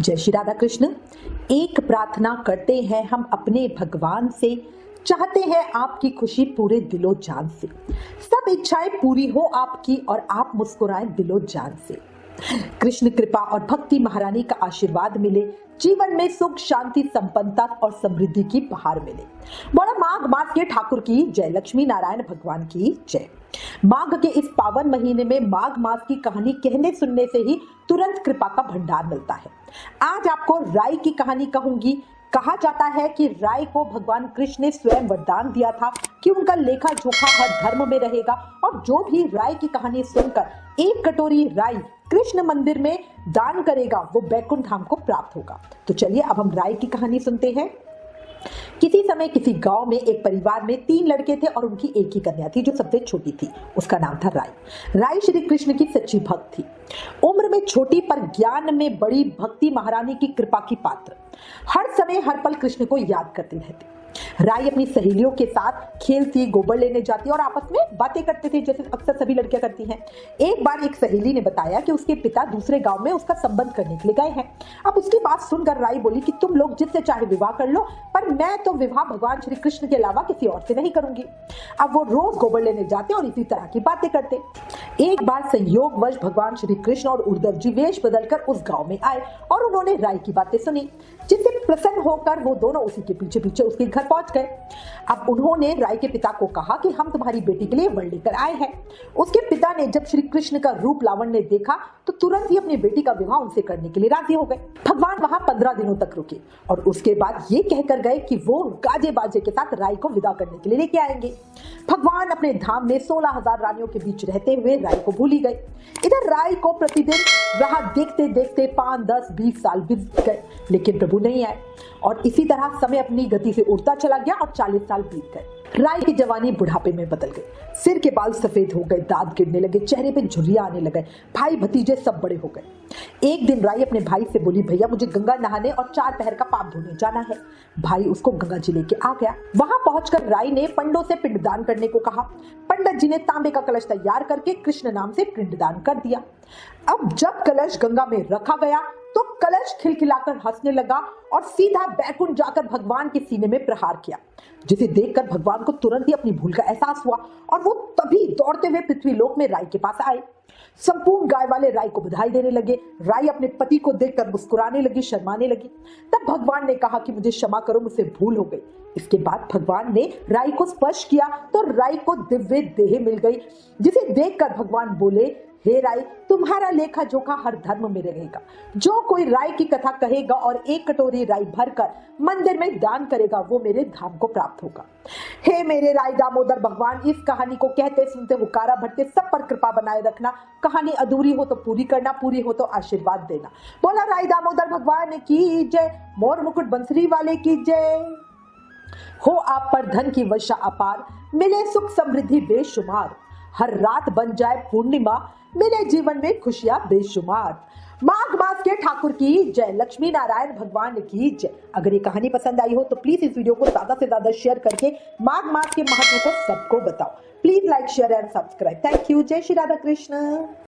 जय श्री राधा कृष्ण। एक प्रार्थना करते हैं हम अपने भगवान से, चाहते हैं आपकी खुशी पूरे दिलो जान से। सब इच्छाएं पूरी हो आपकी और आप मुस्कुराएं दिलो जान से। कृष्ण कृपा और भक्ति महारानी का आशीर्वाद मिले, जीवन में सुख शांति संपन्नता और समृद्धि की बहार मिले। बोला माघ मास के ठाकुर की जय, लक्ष्मी नारायण भगवान की जय। माघ के इस पावन महीने में माघ मास की कहानी कहने सुनने से ही तुरंत कृपा का भंडार मिलता है। आज आपको राई की कहानी कहूंगी। कहा जाता है कि राई को भगवान कृष्ण ने स्वयं वरदान दिया था कि उनका लेखा जोखा हर धर्म में रहेगा और जो भी राई की कहानी सुनकर एक कटोरी राई कृष्ण मंदिर में दान करेगा वो बैकुंठ धाम को प्राप्त होगा। तो चलिए अब हम राई की कहानी सुनते हैं। किसी समय किसी गांव में एक परिवार में 3 लड़के थे और उनकी एक ही कन्या थी जो सबसे छोटी थी। उसका नाम था राई। राई श्री कृष्ण की सच्ची भक्त थी। उम्र में छोटी पर ज्ञान में बड़ी, भक्ति महारानी की कृपा की पात्र। हर समय हर पल कृष्ण को याद करती रहती। राई अपनी सहेलियों के साथ खेलती, गोबर लेने जाती और आपस में बातें करते थे जैसे अक्सर सभी लड़कियां करती हैं। एक बार एक सहेली ने बताया कि उसके पिता दूसरे गांव में उसका संबंध करने के लिए गए हैं। अब उसकी बात सुनकर राई बोली कि तुम लोग जिससे चाहे विवाह कर लो, पर मैं तो विवाह भगवान श्री कृष्ण के अलावा किसी और से नहीं करूंगी। अब वो रोज गोबर लेने जाते और इसी तरह की बातें करते। एक बार संयोगवश भगवान श्री कृष्ण और उद्धव जी वेश बदलकर उस गांव में आए और उन्होंने राई की बातें सुनी, जिससे प्रसन्न होकर वो दोनों उसी के पीछे पीछे उसके घर पहुंच गए। अब उन्होंने राई के पिता को कहा कि हम तुम्हारी बेटी के लिए वर लेकर आए हैं। उसके पिता ने जब श्री कृष्ण का रूप लावण्य देखा तो तुरंत ही अपनी बेटी का विवाह उनसे करने के लिए राजी हो गए। भगवान वहां 15 दिनों तक रुके और उसके बाद ये कहकर गए कि वो गाजे बाजे के साथ राई को विदा करने के लिए लेके आएंगे। भगवान अपने धाम में 16,000 रानियों के बीच रहते हुए राई को भूल ही गए। इधर राई को प्रतिदिन राह देखते देखते 5, 10, 20 साल बीत गए, लेकिन प्रभु नहीं आए और इसी तरह समय अपनी गति से उड़ता चला गया और 40 साल बीत गए। राई की जवानी बुढ़ापे में बदल गई। सिर के बाल सफेद हो गए, दांत गिरने लगे, चेहरे पे झुर्रियां आने लगे। भाई भतीजे सब बड़े हो गए। एक दिन राई अपने भाई से बोली, भैया मुझे गंगा नहाने और 4 पहर का पाप धोने जाना है। भाई उसको गंगा जी लेके आ गया। वहां पहुंचकर राई ने पंडों से पिंडदान करने को कहा। पंडित जी ने तांबे का कलश तैयार करके कृष्ण नाम से पिंडदान कर दिया। अब जब कलश गंगा में रखा गया तो कलश खिलखिलाकर हंसने लगा और सीधा बैकुंठ जाकर भगवान के सीने में प्रहार किया, जिसे देखकर भगवान को तुरंत ही अपनी भूल का एहसास हुआ और वो तभी दौड़ते हुए पृथ्वी लोक में राई के पास आए। संपूर्ण गाय वाले राई को बधाई देने लगे। राई अपने पति को देखकर मुस्कुराने लगी, शर्माने लगी। तब भगवान ने कहा कि मुझे क्षमा करो, मुझसे भूल हो गई। इसके बाद भगवान ने राई को स्पर्श किया तो राई को दिव्य देह मिल गई, जिसे देखकर भगवान बोले, हे राई तुम्हारा लेखा जोखा हर धर्म में रहेगा। जो कोई राई की कथा कहेगा और एक कटोरी राई भरकर मंदिर में दान करेगा वो मेरे धाम को प्राप्त होगा। हे मेरे राई दामोदर भगवान, इस कहानी को कहते सुनते हुकारा भरते सब पर कृपा बनाए रखना। कहानी अधूरी हो तो पूरी करना, पूरी हो तो आशीर्वाद देना। बोला राई दामोदर भगवान की जय, मोर मुकुट बंसरी वाले की जय। हो आप पर धन की वर्षा अपार, मिले सुख समृद्धि बेशुमार। हर रात बन जाए पूर्णिमा, मिले जीवन में खुशियां बेशुमार। माघ मास के ठाकुर की जय, लक्ष्मी नारायण भगवान की जय। अगर ये कहानी पसंद आई हो तो प्लीज इस वीडियो को ज्यादा से ज्यादा शेयर करके माघ मास के महत्व को सबको बताओ। Please like, share and subscribe. Thank you. जय श्री राधा कृष्ण।